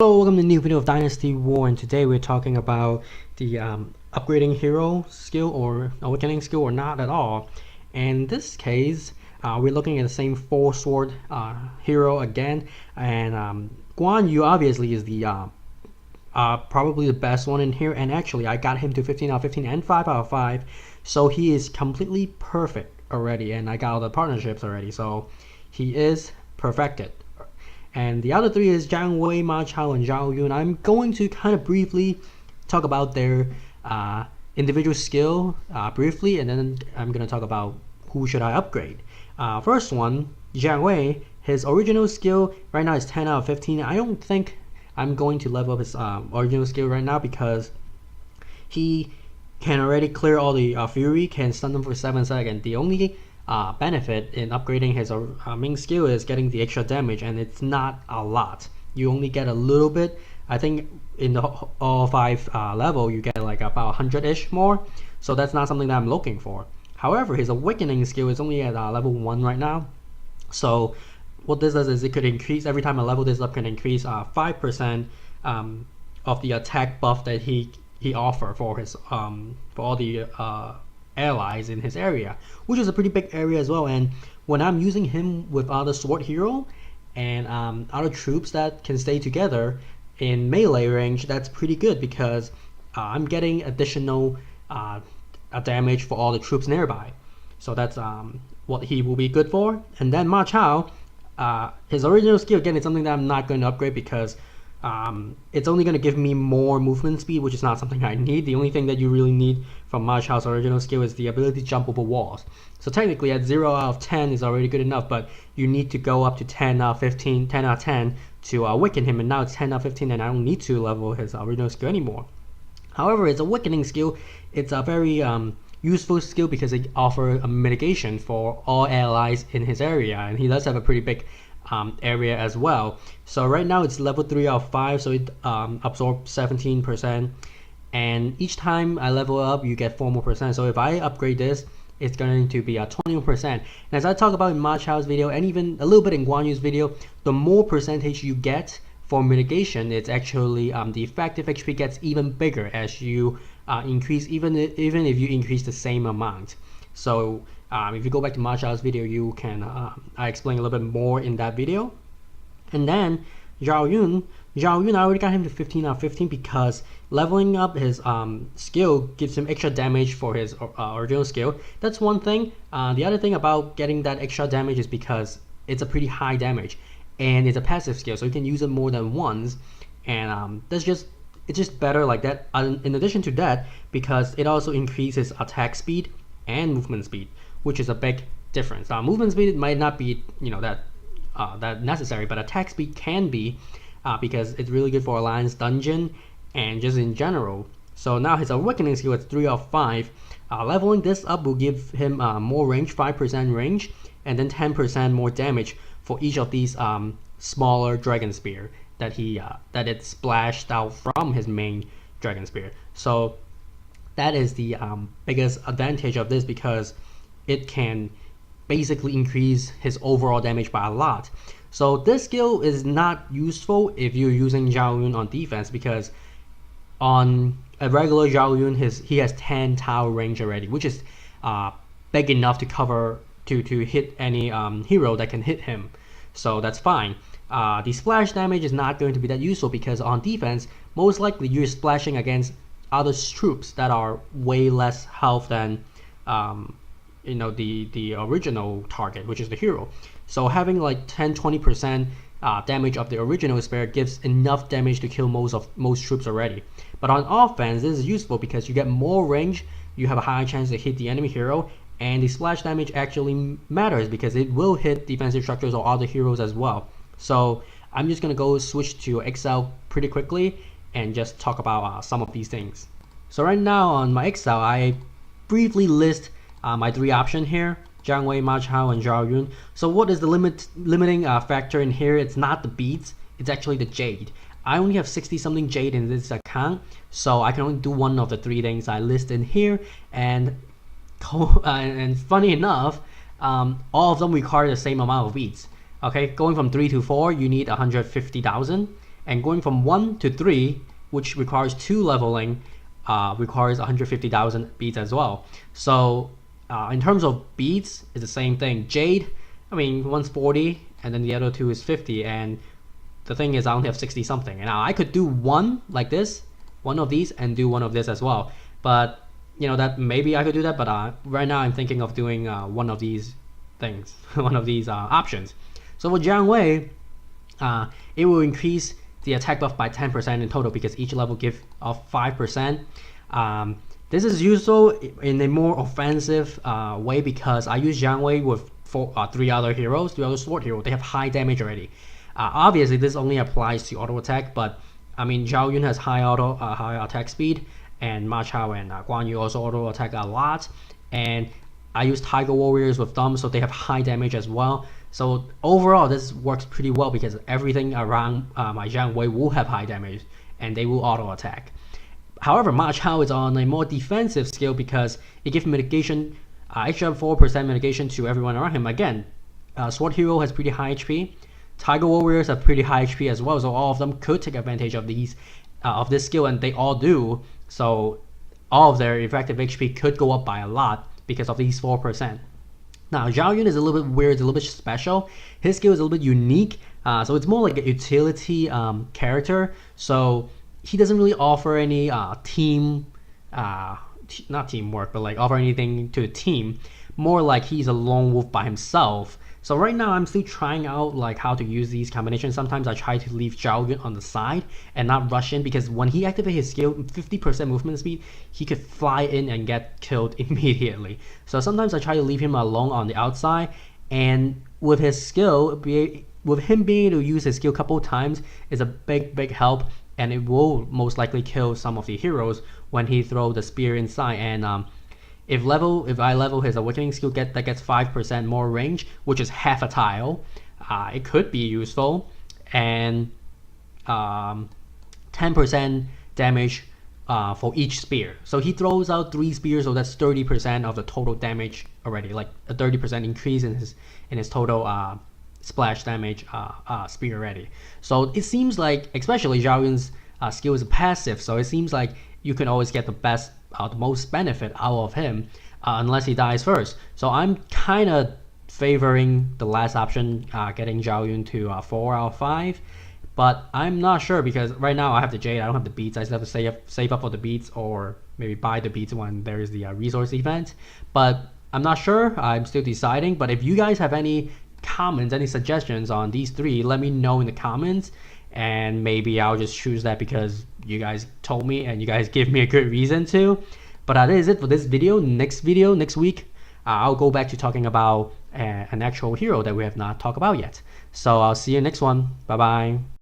Hello, welcome to a new video of Dynasty War, and today we're talking about the upgrading hero skill or awakening skill or not at all. And in this case, we're looking at the same 4-sword hero again, and Guan Yu obviously is the probably the best one in here, and actually I got him to 15 out of 15 and 5 out of 5, so he is completely perfect already, and I got all the partnerships already, so he is perfected. And the other three is Jiang Wei, Ma Chao, and Zhao Yun. I'm going to kind of briefly talk about their individual skill briefly, and then I'm going to talk about who should I upgrade. First one, Jiang Wei, his original skill right now is 10 out of 15. I don't think I'm going to level up his original skill right now because he can already clear all the Fury, can stun them for 7 seconds. The only benefit in upgrading his main skill is getting the extra damage, and it's not a lot. You only get a little bit. I think in the all 5 level you get like about 100-ish more, so that's not something that I'm looking for. However, his awakening skill is only at level 1 right now, so what this does is it could increase every time I level this up, can increase 5% of the attack buff that he offer for his for all the allies in his area, which is a pretty big area as well. And when I'm using him with other sword hero and other troops that can stay together in melee range, that's pretty good because I'm getting additional damage for all the troops nearby. So that's what he will be good for. And then Ma Chao, his original skill again is something that I'm not going to upgrade because it's only going to give me more movement speed, which is not something I need. The only thing that you really need from Ma Chao's original skill is the ability to jump over walls. So technically at 0 out of 10 is already good enough, but you need to go up to 10 out of 15, 10 out of 10 to awaken him, and now it's 10 out of 15 and I don't need to level his original skill anymore. However, his awakening skill, it's a very useful skill because it offers a mitigation for all allies in his area, and he does have a pretty big area as well. So right now it's level 3 out of 5, so it absorbs 17%, and each time I level up you get 4 more percent. So if I upgrade this, it's going to be 21%. And as I talk about in Ma Chao's video and even a little bit in Guan Yu's video, the more percentage you get for mitigation, it's actually the effective HP gets even bigger as you increase, even if you increase the same amount. So if you go back to Ma Chao's video, you can I explain a little bit more in that video. And then Zhao Yun, I already got him to 15 out of 15 because leveling up his skill gives him extra damage for his original skill. That's one thing. The other thing about getting that extra damage is because it's a pretty high damage, and it's a passive skill, so you can use it more than once, and it's just better like that. In addition to that, because it also increases attack speed and movement speed, which is a big difference. Movement speed might not be that necessary, but attack speed can be because it's really good for Alliance Dungeon and just in general. So now his awakening skill is 3 out of 5. Leveling this up will give him more range, 5% range, and then 10% more damage for each of these smaller dragon spear that it splashed out from his main dragon spear. So that is the biggest advantage of this, because it can basically increase his overall damage by a lot. So this skill is not useful if you're using Zhao Yun on defense, because on a regular Zhao Yun, he has 10 tower range already, which is big enough to cover to hit any hero that can hit him. So that's fine. The splash damage is not going to be that useful because on defense, most likely you're splashing against other troops that are way less health than the original target, which is the hero. So having like 10-20% damage of the original spear gives enough damage to kill most troops already. But on offense, this is useful because you get more range, you have a higher chance to hit the enemy hero, and the splash damage actually matters because it will hit defensive structures or other heroes as well. So I'm just gonna go switch to Excel pretty quickly and just talk about some of these things. So right now on my Excel, I briefly list my 3 options here: Jiang Wei, Ma Chao, and Zhao Yun. So what is the limiting factor in here? It's not the beads, it's actually the jade. I only have 60 something jade in this account, so I can only do one of the 3 things I list in here. And funny enough, all of them require the same amount of beads. Okay, going from 3 to 4, you need 150,000, and going from 1 to 3, which requires 2 leveling, requires 150,000 beads as well. So in terms of beads, it's the same thing. Jade, I mean, one's 40 and then the other two is 50, and the thing is I only have 60 something. And now I could do one like this, one of these, and do one of this as well. But you know, that maybe I could do that, but right now I'm thinking of doing one of these things, one of these options. So for Jiang Wei, it will increase the attack buff by 10% in total because each level gives off 5%. This is useful in a more offensive way because I use Jiang Wei with 3 other heroes, 3 other sword heroes. They have high damage already. Obviously, this only applies to auto attack, but I mean, Zhao Yun has high attack speed, and Ma Chao and Guan Yu also auto attack a lot. And I use Tiger Warriors with them, so they have high damage as well. So overall, this works pretty well because everything around my Jiang Wei will have high damage, and they will auto attack. However, Ma Chao is on a more defensive skill because it gives mitigation, extra 4% mitigation to everyone around him. Again, Sword Hero has pretty high HP. Tiger Warriors have pretty high HP as well, so all of them could take advantage of these of this skill, and they all do. So all of their effective HP could go up by a lot because of these 4%. Now, Zhao Yun is a little bit weird, it's a little bit special. His skill is a little bit unique, so it's more like a utility character. So he doesn't really offer any not teamwork, but like offer anything to the team. More like he's a lone wolf by himself. So right now I'm still trying out like how to use these combinations. Sometimes I try to leave Zhao Yun on the side and not rush in, because when he activates his skill 50% movement speed, he could fly in and get killed immediately. So sometimes I try to leave him alone on the outside, and with his skill, with him being able to use his skill a couple times is a big help, and it will most likely kill some of the heroes when he throws the spear inside. And if I level his awakening skill that gets 5% more range, which is half a tile, it could be useful. And 10% damage for each spear. So he throws out 3 spears, so that's 30% of the total damage already, like a 30% increase in his total splash damage spear already. So it seems like, especially Zhao Yun's skill is passive, so it seems like you can always get the most benefit out of him unless he dies first. So I'm kind of favoring the last option, getting Zhao Yun to 4 out of 5. But I'm not sure because right now I have the Jade, I don't have the beats. I still have to save up for the beats, or maybe buy the beats when there is the resource event. But I'm not sure, I'm still deciding. But if you guys have any comments, any suggestions on these 3, let me know in the comments, and maybe I'll just choose that because you guys told me and you guys give me a good reason to. But that is it for this video. Next week, I'll go back to talking about an actual hero that we have not talked about yet. So I'll see you next one. Bye bye.